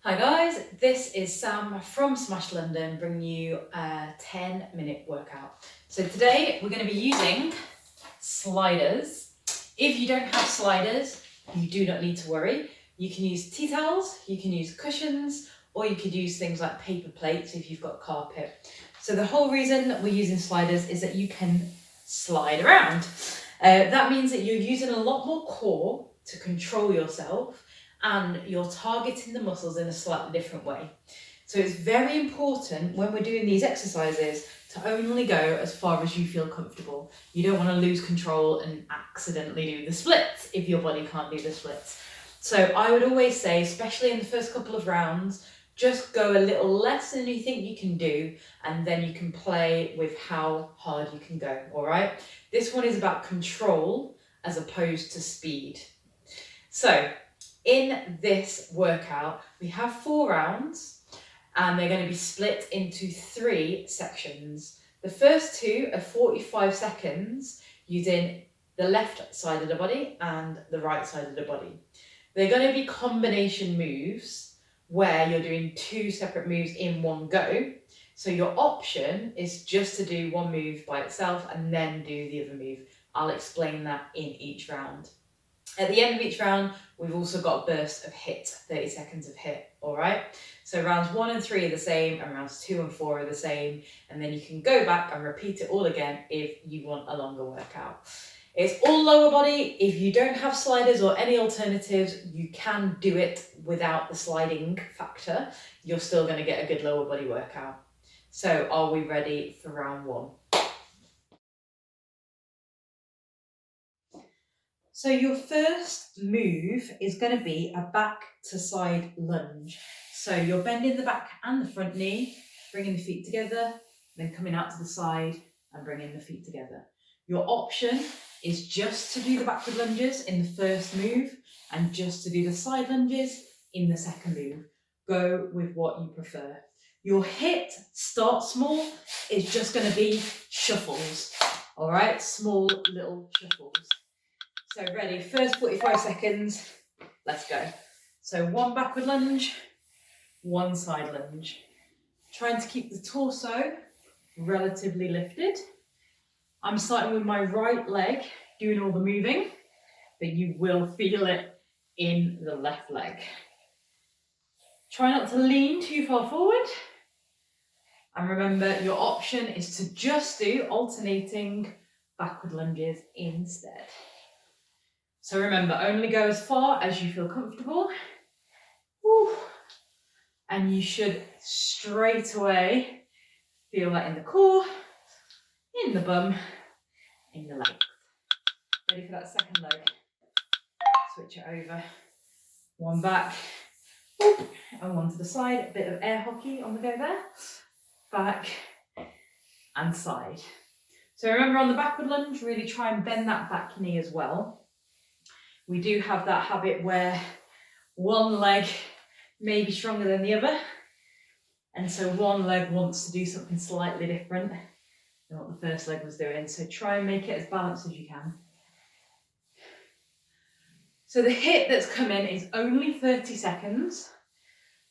Hi guys, this is Sam from Smash London bringing you a 10-minute workout. So today we're going to be using sliders. If you don't have sliders, you do not need to worry. You can use tea towels, you can use cushions, or you could use things like paper plates if you've got carpet. So the whole reason that we're using sliders is that you can slide around. That means that you're using a lot more core to control yourself, and you're targeting the muscles in a slightly different way. So it's very important when we're doing these exercises to only go as far as you feel comfortable. You don't want to lose control and accidentally do the splits if your body can't do the splits. So I would always say, especially in the first couple of rounds, just go a little less than you think you can do, and then you can play with how hard you can go, all right? This one is about control as opposed to speed. So in this workout, we have 4 rounds and they're going to be split into 3 sections. The first 2 are 45 seconds using the left side of the body and the right side of the body. They're going to be combination moves where you're doing 2 separate moves in one go. So your option is just to do one move by itself and then do the other move. I'll explain that in each round. At the end of each round, we've also got a burst of HIIT, 30 seconds of HIIT, all right? So rounds 1 and 3 are the same, and rounds 2 and 4 are the same, and then you can go back and repeat it all again if you want a longer workout. It's all lower body. If you don't have sliders or any alternatives, you can do it without the sliding factor. You're still going to get a good lower body workout. So are we ready for round 1? So your first move is going to be a back to side lunge. So you're bending the back and the front knee, bringing the feet together, then coming out to the side and bringing the feet together. Your option is just to do the backward lunges in the first move and just to do the side lunges in the second move. Go with what you prefer. Your HIIT, start small, is just going to be shuffles. All right, small little shuffles. So ready, first 45 seconds, let's go. So 1 backward lunge, 1 side lunge. Trying to keep the torso relatively lifted. I'm starting with my right leg, doing all the moving, but you will feel it in the left leg. Try not to lean too far forward. And remember, your option is to just do alternating backward lunges instead. So remember, only go as far as you feel comfortable. Woo. And you should straight away feel that in the core, in the bum, in the legs. Ready for that second leg. Switch it over. 1 back, and 1 to the side. A bit of air hockey on the go there. Back and side. So remember, on the backward lunge, really try and bend that back knee as well. We do have that habit where one leg may be stronger than the other, and so one leg wants to do something slightly different than what the first leg was doing. So try and make it as balanced as you can. So the HIIT that's come in is only 30 seconds.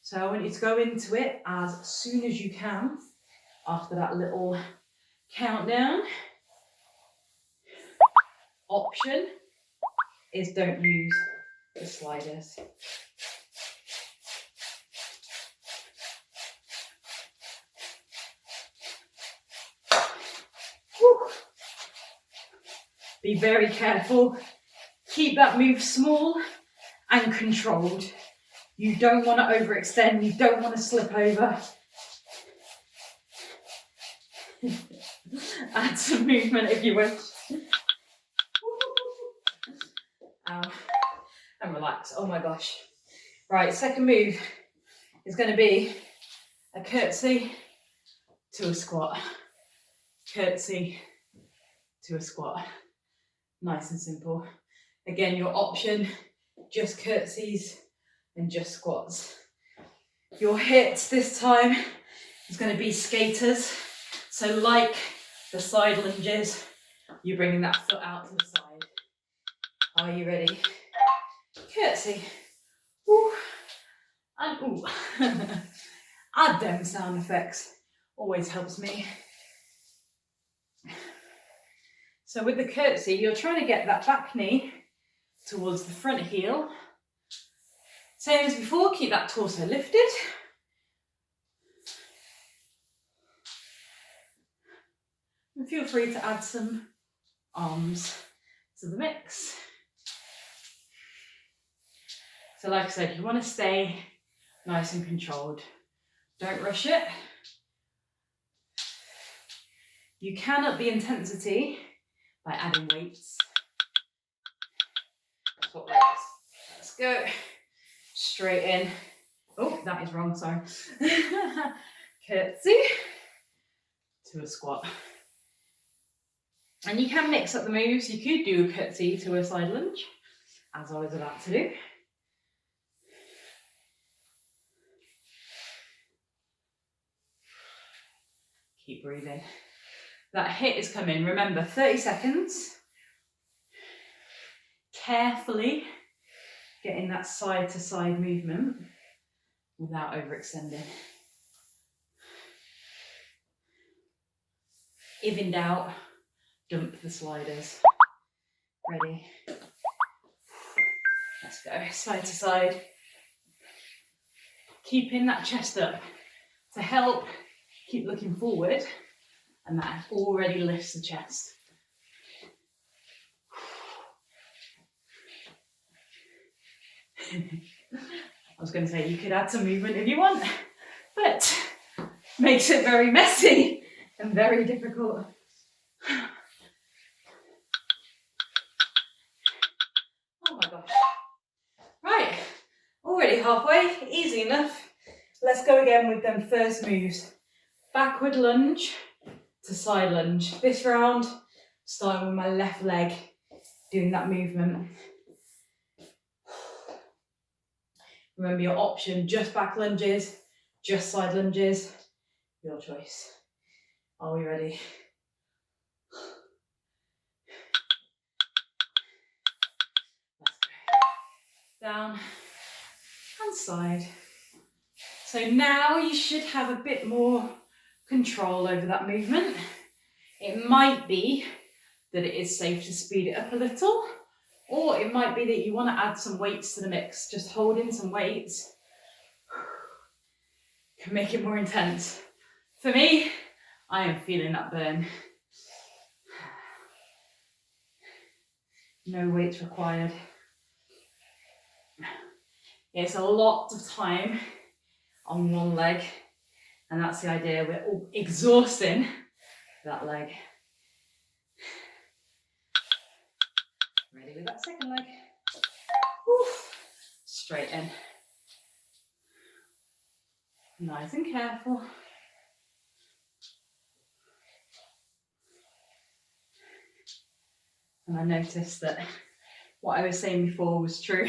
So I want you to go into it as soon as you can after that little countdown. Option is don't use the sliders. Whew. Be very careful. Keep that move small and controlled. You don't want to overextend. You don't want to slip over. Add some movement if you wish. And relax. Oh my gosh. Right, second move is going to be a curtsy to a squat. Curtsy to a squat. Nice and simple. Again, your option, just curtsies and just squats. Your HIIT this time is going to be skaters. So like the side lunges, you're bringing that foot out to the side. Are you ready? Curtsy. Woo. And ooh, add them sound effects. Always helps me. So with the curtsy, you're trying to get that back knee towards the front heel. Same as before, keep that torso lifted. And feel free to add some arms to the mix. So like I said, you want to stay nice and controlled. Don't rush it. You can up the intensity by adding weights. Swap legs. Let's go. Straight in. Oh, that is wrong, sorry. Curtsy to a squat. And you can mix up the moves. You could do a curtsy to a side lunge, as I was about to do. Keep breathing. That HIIT is coming. Remember, 30 seconds. Carefully getting that side to side movement without overextending. If in doubt, dump the sliders. Ready? Let's go side to side. Keeping that chest up to help keep looking forward, and that already lifts the chest. I was going to say you could add some movement if you want, but makes it very messy and very difficult. Oh my gosh. Right, already halfway, easy enough. Let's go again with them first moves. Backward lunge to side lunge. This round, starting with my left leg, doing that movement. Remember your option, just back lunges, just side lunges, your choice. Are we ready? Let's go. Down and side. So now you should have a bit more control over that movement. It might be that it is safe to speed it up a little, or it might be that you want to add some weights to the mix. Just holding some weights can make it more intense. For me, I am feeling that burn. No weights required. It's a lot of time on one leg, and that's the idea. We're all exhausting that leg. Ready with that second leg. Woo. Straight in. Nice and careful. And I noticed that what I was saying before was true.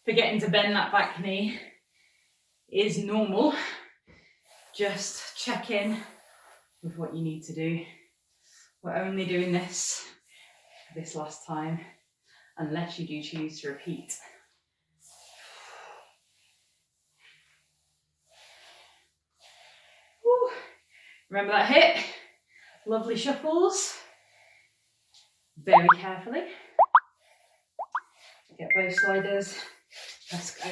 Forgetting to bend that back knee is normal. Just check in with what you need to do. We're only doing this last time, unless you do choose to repeat. Woo. Remember that HIIT? Lovely shuffles. Very carefully. Get both sliders. Let's go.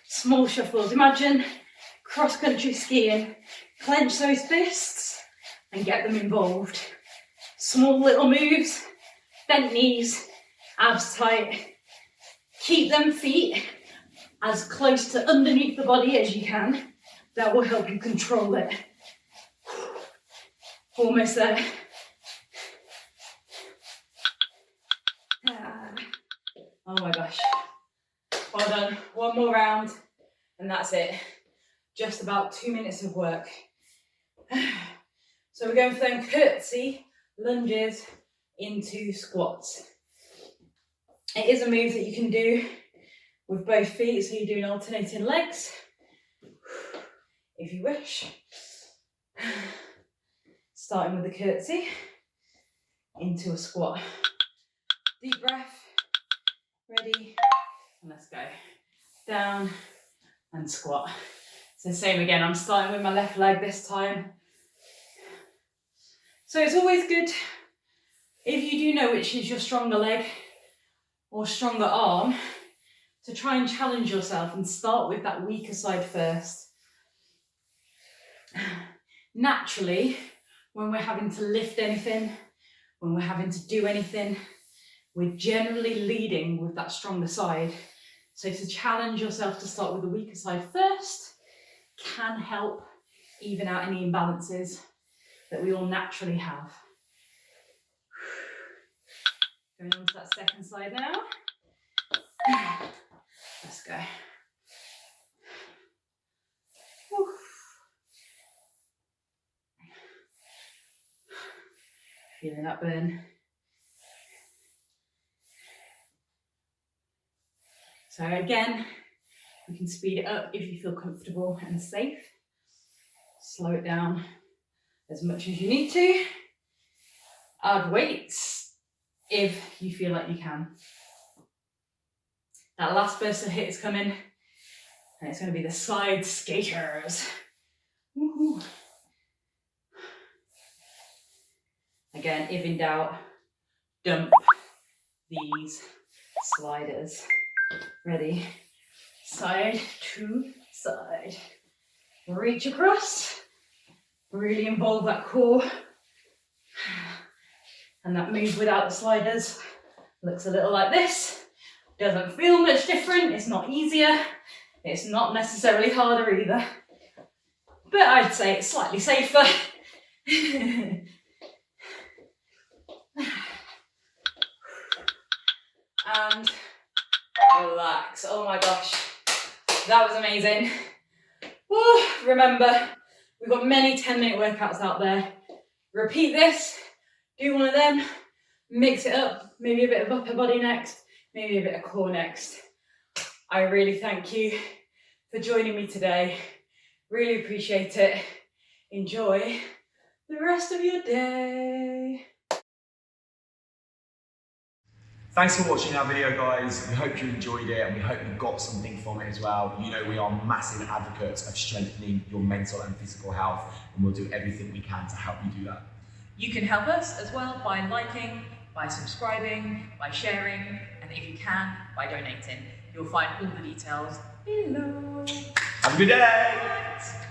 Small shuffles. Imagine cross-country skiing. Clench those fists and get them involved. Small little moves. Bent knees. Abs tight. Keep them feet as close to underneath the body as you can. That will help you control it. Almost there. Oh my gosh. Well done. One more round and that's it. Just about 2 minutes of work. So we're going for them curtsy lunges into squats. It is a move that you can do with both feet, so you're doing alternating legs if you wish. Starting with the curtsy into a squat. Deep breath. Ready, and let's go. Down and squat. So same again, I'm starting with my left leg this time. So it's always good, if you do know which is your stronger leg or stronger arm, to try and challenge yourself and start with that weaker side first. Naturally, when we're having to lift anything, when we're having to do anything, we're generally leading with that stronger side. So to challenge yourself to start with the weaker side first can help even out any imbalances that we all naturally have. Going on to that second side now. Let's go. Whew. Feeling that burn. So again, we can speed it up if you feel comfortable and safe. Slow it down as much as you need to. Add weights if you feel like you can. That last burst of HIIT is coming, and it's going to be the side skaters. Woohoo. Again, if in doubt, dump these sliders. Ready? Side to side. Reach across. Really involve that core. And that move without the sliders looks a little like this. Doesn't feel much different. It's not easier. It's not necessarily harder either. But I'd say it's slightly safer. And relax. Oh my gosh, that was amazing. Woo. Remember, we've got many 10-minute workouts out there. Repeat this, do one of them, mix it up, maybe a bit of upper body next, maybe a bit of core next. I really thank you for joining me today. Really appreciate it. Enjoy the rest of your day. Thanks for watching our video, guys. We hope you enjoyed it and we hope you got something from it as well. You know we are massive advocates of strengthening your mental and physical health, and we'll do everything we can to help you do that. You can help us as well by liking, by subscribing, by sharing, and if you can, by donating. You'll find all the details below. Have a good day.